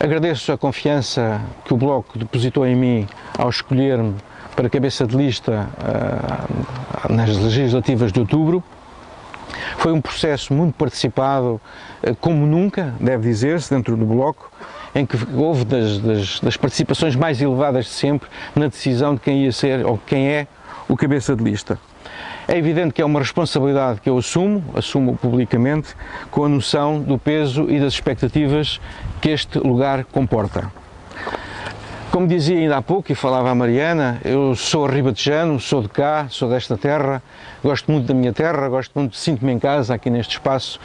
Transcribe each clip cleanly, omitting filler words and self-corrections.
Agradeço a confiança que o Bloco depositou em mim ao escolher-me para cabeça de lista nas legislativas de outubro. Foi um processo muito participado, como nunca, deve dizer-se, dentro do Bloco, em que houve das participações mais elevadas de sempre na decisão de quem ia ser ou quem é o cabeça de lista. É evidente que é uma responsabilidade que eu assumo publicamente, com a noção do peso e das expectativas que este lugar comporta. Como dizia ainda há pouco, e falava a Mariana, eu sou ribatejano, sou de cá, sou desta terra, gosto muito da minha terra, sinto-me em casa aqui neste espaço,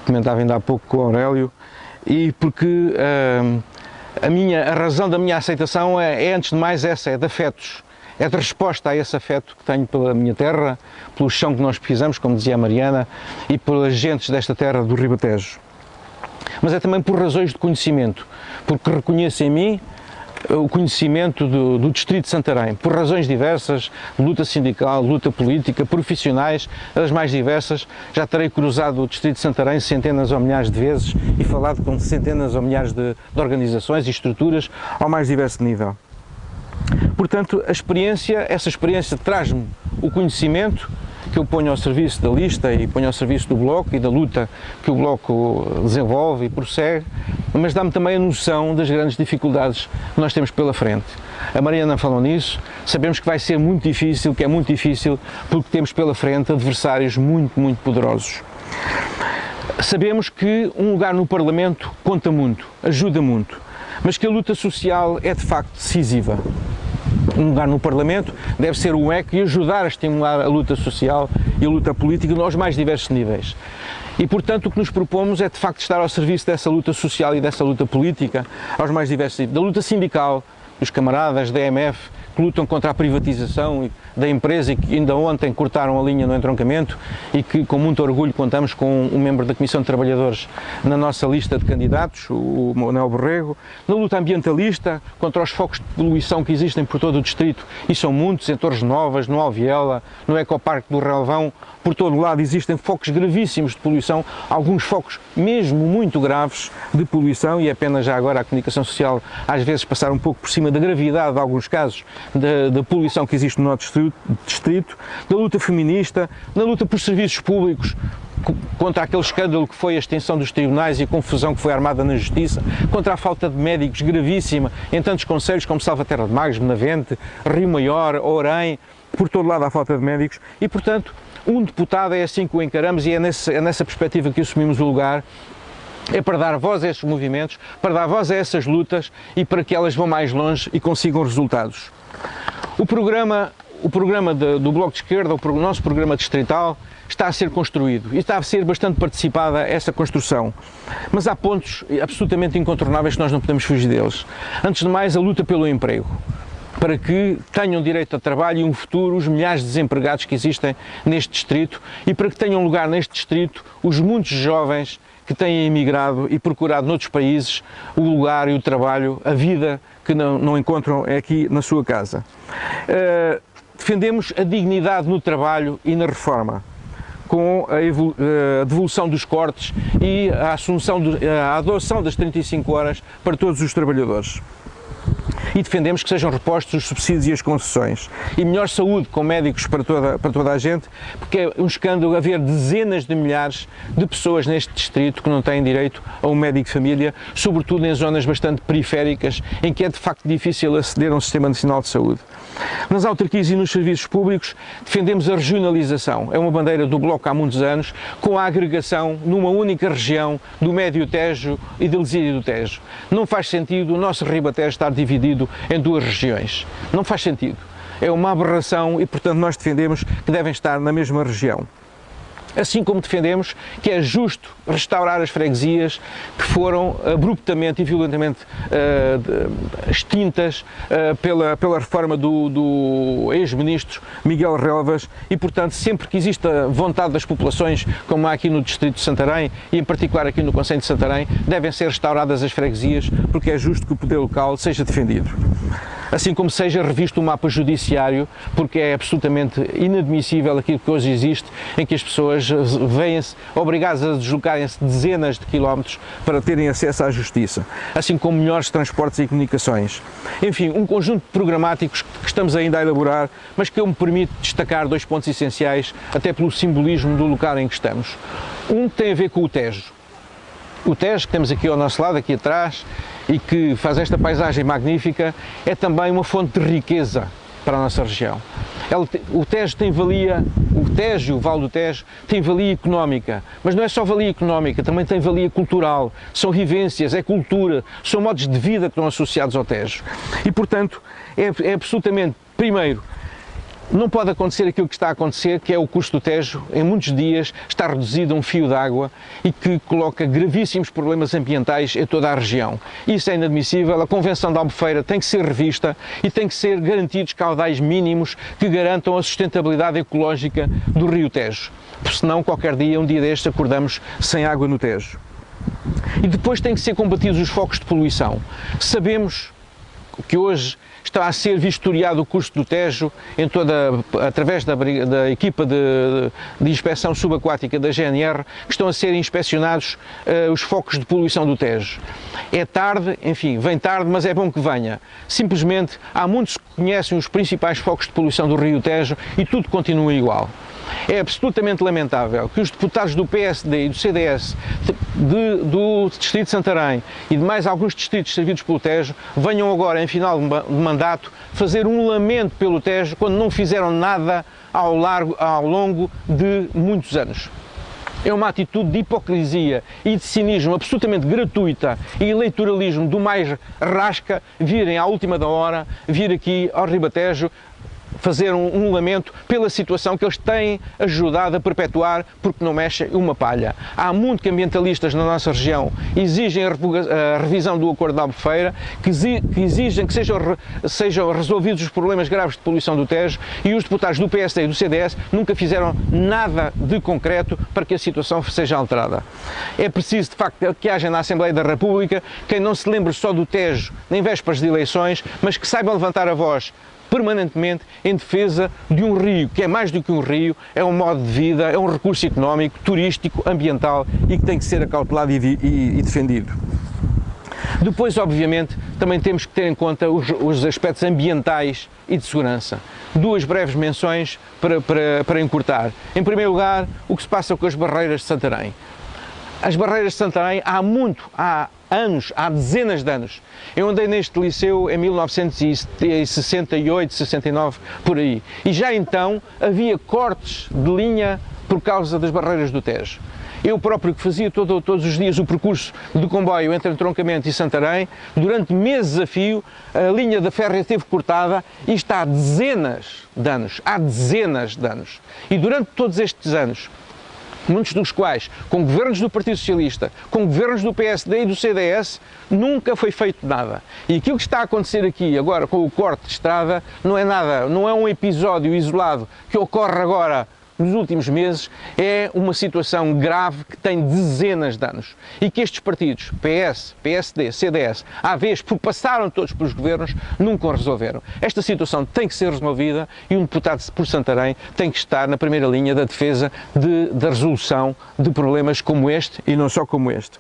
que comentava ainda há pouco com o Aurélio, e porque a razão da minha aceitação é antes de mais essa, é de afetos. É de resposta a esse afeto que tenho pela minha terra, pelo chão que nós pisamos, como dizia a Mariana, e pelas gentes desta terra do Ribatejo. Mas é também por razões de conhecimento, porque reconheço em mim o conhecimento do Distrito de Santarém, por razões diversas, luta sindical, luta política, profissionais, as mais diversas. Já terei cruzado o Distrito de Santarém centenas ou milhares de vezes e falado com centenas ou milhares de organizações e estruturas ao mais diverso nível. Portanto, essa experiência traz-me o conhecimento que eu ponho ao serviço da lista e ponho ao serviço do Bloco e da luta que o Bloco desenvolve e prossegue, mas dá-me também a noção das grandes dificuldades que nós temos pela frente. A Mariana falou nisso, sabemos que vai ser muito difícil, que é muito difícil, porque temos pela frente adversários muito, muito poderosos. Sabemos que um lugar no Parlamento conta muito, ajuda muito, mas que a luta social é de facto decisiva. Um lugar no Parlamento deve ser um eco e ajudar a estimular a luta social e a luta política aos mais diversos níveis. E, portanto, o que nos propomos é, de facto, estar ao serviço dessa luta social e dessa luta política aos mais diversos níveis. Da luta sindical, dos camaradas da EMF, que lutam contra a privatização da empresa e que ainda ontem cortaram a linha no entroncamento e que, com muito orgulho, contamos com um membro da Comissão de Trabalhadores na nossa lista de candidatos, o Manuel Borrego. Na luta ambientalista, contra os focos de poluição que existem por todo o distrito, e são muitos, em Torres Novas, no Alviela, no Ecoparque do Relvão, por todo o lado existem focos gravíssimos de poluição, alguns focos mesmo muito graves de poluição, e é pena já agora a comunicação social às vezes passar um pouco por cima da gravidade de alguns casos da poluição que existe no nosso distrito, da luta feminista, na luta por serviços públicos, contra aquele escândalo que foi a extinção dos tribunais e a confusão que foi armada na justiça, contra a falta de médicos gravíssima em tantos concelhos como Salvaterra de Magos, Benavente, Rio Maior, Orém, por todo lado há falta de médicos e, portanto, um deputado é assim que o encaramos e é nessa perspectiva que assumimos o lugar. É para dar voz a esses movimentos, para dar voz a essas lutas e para que elas vão mais longe e consigam resultados. O programa do Bloco de Esquerda, o nosso programa distrital, está a ser construído e está a ser bastante participada essa construção. Mas há pontos absolutamente incontornáveis que nós não podemos fugir deles. Antes de mais, a luta pelo emprego, para que tenham direito a trabalho e um futuro os milhares de desempregados que existem neste distrito e para que tenham lugar neste distrito os muitos jovens que têm emigrado e procurado noutros países o lugar e o trabalho, a vida que não encontram aqui na sua casa. Defendemos a dignidade no trabalho e na reforma, com a devolução dos cortes e a adoção das 35 horas para todos os trabalhadores. E defendemos que sejam repostos os subsídios e as concessões. E melhor saúde com médicos para toda a gente, porque é um escândalo haver dezenas de milhares de pessoas neste distrito que não têm direito a um médico de família, sobretudo em zonas bastante periféricas, em que é de facto difícil aceder a um sistema nacional de saúde. Nas autarquias e nos serviços públicos defendemos a regionalização. É uma bandeira do Bloco há muitos anos, com a agregação numa única região do Médio Tejo e da Lesíria do Tejo. Não faz sentido o nosso Ribatejo estar dividido em duas regiões. Não faz sentido. É uma aberração e, portanto, nós defendemos que devem estar na mesma região. Assim como defendemos que é justo restaurar as freguesias que foram abruptamente e violentamente extintas pela reforma do ex-ministro Miguel Relvas e, portanto, sempre que exista vontade das populações, como há aqui no distrito de Santarém e em particular aqui no concelho de Santarém, devem ser restauradas as freguesias porque é justo que o poder local seja defendido. assim como seja revisto o mapa judiciário, porque é absolutamente inadmissível aquilo que hoje existe, em que as pessoas veem-se obrigadas a deslocarem-se dezenas de quilómetros para terem acesso à justiça, assim como melhores transportes e comunicações. Enfim, um conjunto de programáticos que estamos ainda a elaborar, mas que eu me permito destacar dois pontos essenciais, até pelo simbolismo do local em que estamos. Um tem a ver com o Tejo. O Tejo, que temos aqui ao nosso lado, aqui atrás, e que faz esta paisagem magnífica, é também uma fonte de riqueza para a nossa região. O Tejo tem valia, o Tejo, o Vale do Tejo, tem valia económica, mas não é só valia económica, também tem valia cultural, são vivências, é cultura, são modos de vida que estão associados ao Tejo. E, portanto, é absolutamente, primeiro, não pode acontecer aquilo que está a acontecer, que é o curso do Tejo, em muitos dias, está reduzido a um fio d'água e que coloca gravíssimos problemas ambientais em toda a região. Isso é inadmissível, a Convenção de Albufeira tem que ser revista e tem que ser garantidos caudais mínimos que garantam a sustentabilidade ecológica do rio Tejo, porque senão qualquer dia, um dia destes, acordamos sem água no Tejo. E depois têm que ser combatidos os focos de poluição. Sabemos que hoje está a ser vistoriado o curso do Tejo através da equipa de inspeção subaquática da GNR, que estão a ser inspecionados os focos de poluição do Tejo. É tarde, enfim, vem tarde, mas é bom que venha. Simplesmente, há muitos que conhecem os principais focos de poluição do rio Tejo e tudo continua igual. É absolutamente lamentável que os deputados do PSD e do CDS do Distrito de Santarém e de mais alguns distritos servidos pelo Tejo venham agora, em final de mandato, fazer um lamento pelo Tejo quando não fizeram nada ao longo de muitos anos. É uma atitude de hipocrisia e de cinismo absolutamente gratuita e eleitoralismo do mais rasca virem à última da hora, vir aqui ao Ribatejo fazer um lamento pela situação que eles têm ajudado a perpetuar porque não mexem uma palha. Há muito que ambientalistas na nossa região exigem a revisão do Acordo de Albufeira, que exigem que sejam resolvidos os problemas graves de poluição do Tejo, e os deputados do PSD e do CDS nunca fizeram nada de concreto para que a situação seja alterada. É preciso, de facto, que haja na Assembleia da República quem não se lembre só do Tejo nem vésperas de eleições, mas que saiba levantar a voz permanentemente em defesa de um rio, que é mais do que um rio, é um modo de vida, é um recurso económico, turístico, ambiental e que tem que ser acautelado e defendido. Depois, obviamente, também temos que ter em conta os aspectos ambientais e de segurança. Duas breves menções para encurtar. Em primeiro lugar, o que se passa com as barreiras de Santarém. As barreiras de Santarém há anos, há dezenas de anos. Eu andei neste liceu em 1968, 69, por aí. E já então havia cortes de linha por causa das barreiras do Tejo. Eu próprio, que fazia todos os dias o percurso de comboio entre Entroncamento e Santarém, durante meses a fio, a linha da férrea esteve cortada e está há dezenas de anos. E durante todos estes anos, muitos dos quais, com governos do Partido Socialista, com governos do PSD e do CDS, nunca foi feito nada. E aquilo que está a acontecer aqui agora com o corte de estrada não é nada, não é um episódio isolado que ocorre agora nos últimos meses, é uma situação grave que tem dezenas de anos e que estes partidos, PS, PSD, CDS, à vez, passaram todos pelos governos, nunca o resolveram. Esta situação tem que ser resolvida e um deputado por Santarém tem que estar na primeira linha da defesa da resolução de problemas como este e não só como este.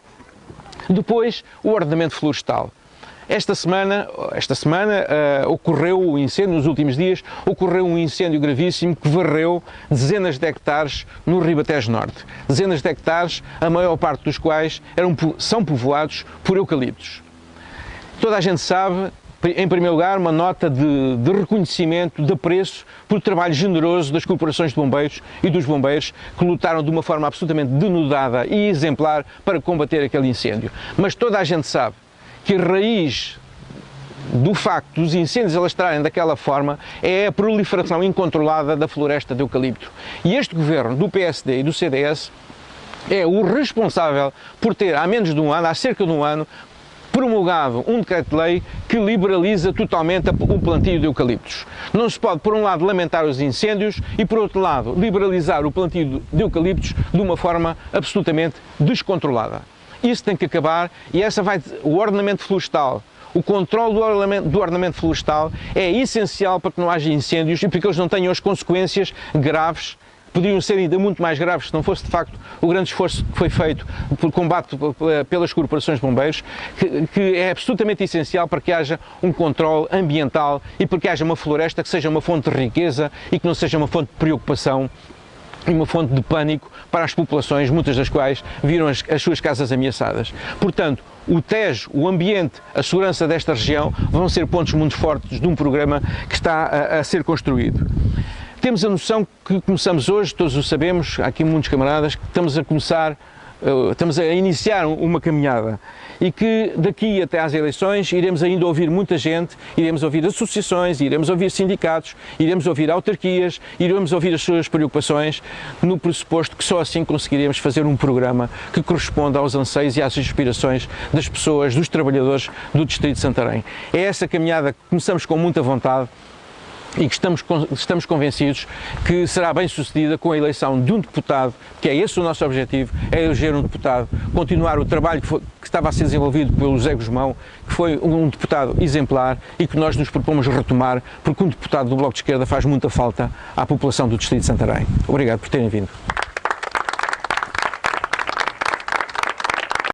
Depois, o ordenamento florestal. Esta semana ocorreu um incêndio, nos últimos dias, ocorreu um incêndio gravíssimo que varreu dezenas de hectares no Ribatejo Norte. Dezenas de hectares, a maior parte dos quais são povoados por eucaliptos. Toda a gente sabe, em primeiro lugar, uma nota de reconhecimento, de apreço pelo trabalho generoso das corporações de bombeiros e dos bombeiros que lutaram de uma forma absolutamente denudada e exemplar para combater aquele incêndio. Mas toda a gente sabe que a raiz do facto dos incêndios alastrarem daquela forma é a proliferação incontrolada da floresta de eucalipto. E este governo do PSD e do CDS é o responsável por ter, há cerca de um ano, promulgado um decreto-lei que liberaliza totalmente o plantio de eucaliptos. Não se pode, por um lado, lamentar os incêndios e, por outro lado, liberalizar o plantio de eucaliptos de uma forma absolutamente descontrolada. Isso tem que acabar e o ordenamento florestal, o controle do ordenamento florestal é essencial para que não haja incêndios e para que eles não tenham as consequências graves, poderiam ser ainda muito mais graves se não fosse de facto o grande esforço que foi feito por combate pelas corporações de bombeiros, que é absolutamente essencial para que haja um controle ambiental e para que haja uma floresta que seja uma fonte de riqueza e que não seja uma fonte de preocupação e uma fonte de pânico para as populações, muitas das quais viram as suas casas ameaçadas. Portanto, o Tejo, o ambiente, a segurança desta região vão ser pontos muito fortes de um programa que está a ser construído. Temos a noção que começamos hoje, todos o sabemos, há aqui muitos camaradas, que estamos a iniciar uma caminhada e que daqui até às eleições iremos ainda ouvir muita gente, iremos ouvir associações, iremos ouvir sindicatos, iremos ouvir autarquias, iremos ouvir as suas preocupações, no pressuposto que só assim conseguiremos fazer um programa que corresponda aos anseios e às aspirações das pessoas, dos trabalhadores do Distrito de Santarém. É essa caminhada que começamos com muita vontade e que estamos convencidos que será bem sucedida com a eleição de um deputado, que é esse o nosso objetivo, é eleger um deputado, continuar o trabalho que estava a ser desenvolvido pelo José Guzmão, que foi um deputado exemplar e que nós nos propomos retomar, porque um deputado do Bloco de Esquerda faz muita falta à população do Distrito de Santarém. Obrigado por terem vindo.